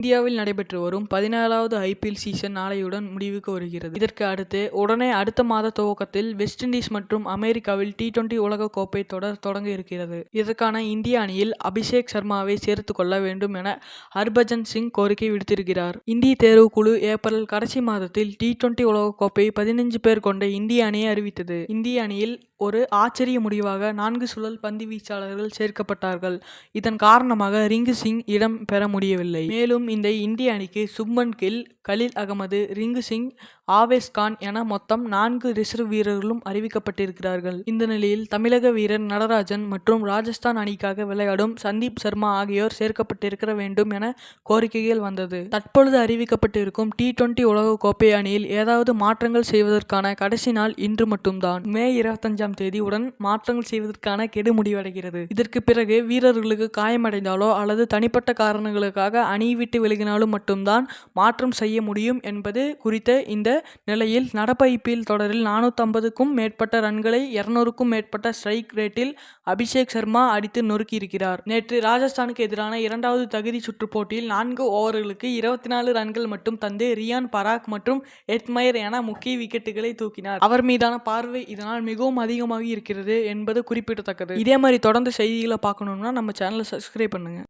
இந்தியாவில் நடைபெற்று வரும் 17வது ஐபிஎல் சீசன் நாளையுடன் முடிவுக்கு வருகிறது. இதற்கு அடுத்து அடுத்த மாத துவக்கத்தில் வெஸ்ட் இண்டீஸ் மற்றும் அமெரிக்காவில் T20 உலக கோப்பை தொடர் தொடங்க இருக்கிறது. இதற்கான இந்திய அணியில் அபிஷேக் சர்மாவை சேர்த்துக் கொள்ள வேண்டும் என ஹர்பஜன் சிங் கோரிக்கை விடுத்திருக்கிறார். இந்திய தேர்வுக்குழு ஏப்ரல் கடைசி மாதத்தில் T20 உலக கோப்பை 15 பேர் கொண்ட இந்திய அணியை அறிவித்தது. இந்திய அணியில் ஒரு ஆச்சரிய முடிவாக 4 சுழல் பந்து வீச்சாளர்கள் சேர்க்கப்பட்டார்கள். இதன் காரணமாக ரிங்கு சிங் இடம் பெற முடியவில்லை. மேலும் இந்த இந்திய அணிக்கு சுப்மன் கில், கலீல் அகமது, ரிங்கு சிங், ஆவேஸ் கான் என மொத்தம் 4 ரிசர்வ் வீரர்களும் அறிவிக்கப்பட்டிருக்கிறார்கள். இந்த நிலையில் தமிழக வீரர் நடராஜன் மற்றும் ராஜஸ்தான் அணிக்காக விளையாடும் சந்தீப் சர்மா ஆகியோர் சேர்க்கப்பட்டிருக்க வேண்டும் என கோரிக்கைகள் வந்தது. தற்பொழுது அறிவிக்கப்பட்டிருக்கும் T20 உலக கோப்பை அணியில் ஏதாவது மாற்றங்கள் செய்வதற்கான கடைசி நாள் இன்று மட்டும்தான். மே 25ஆம் தேதியுடன் மாற்றங்கள் செய்வதற்கான கெடு முடிவடைகிறது. இதற்கு பிறகு வீரர்களுக்கு காயமடைந்தாலோ அல்லது தனிப்பட்ட காரணங்களுக்காக அணியை விட்டு விலகினாலும் மட்டும்தான் மாற்றம் செய்ய முடியும் என்பது குறித்த இந்த நிலையில் நடப்பு ஐபிஎல் தொடரில் 450க்கும் மேற்பட்ட ரன்களை 200க்கும் மேற்பட்ட ஸ்ட்ரைக் ரேட்டில் அபிஷேக் சர்மா அடித்து நொறுக்கியிருக்கிறார். நேற்று ராஜஸ்தானுக்கு எதிரான 2வது தகுதி சுற்று போட்டியில் 4 ஓவர்களுக்கு 24 ரன்கள் மட்டும் தந்து ரியான் பராக் மற்றும் எட்மயர் என முக்கிய விக்கெட்டுகளை தூக்கினார். அவர் மீதான பார்வை இதனால் மிகவும் அதிகமாக இருக்கிறது என்பது குறிப்பிடத்தக்கது. இதே மாதிரி தொடர்ந்து செய்திகளை பார்க்கணும்னா நம்ம சேனலை சப்ஸ்கிரைப் பண்ணுங்க.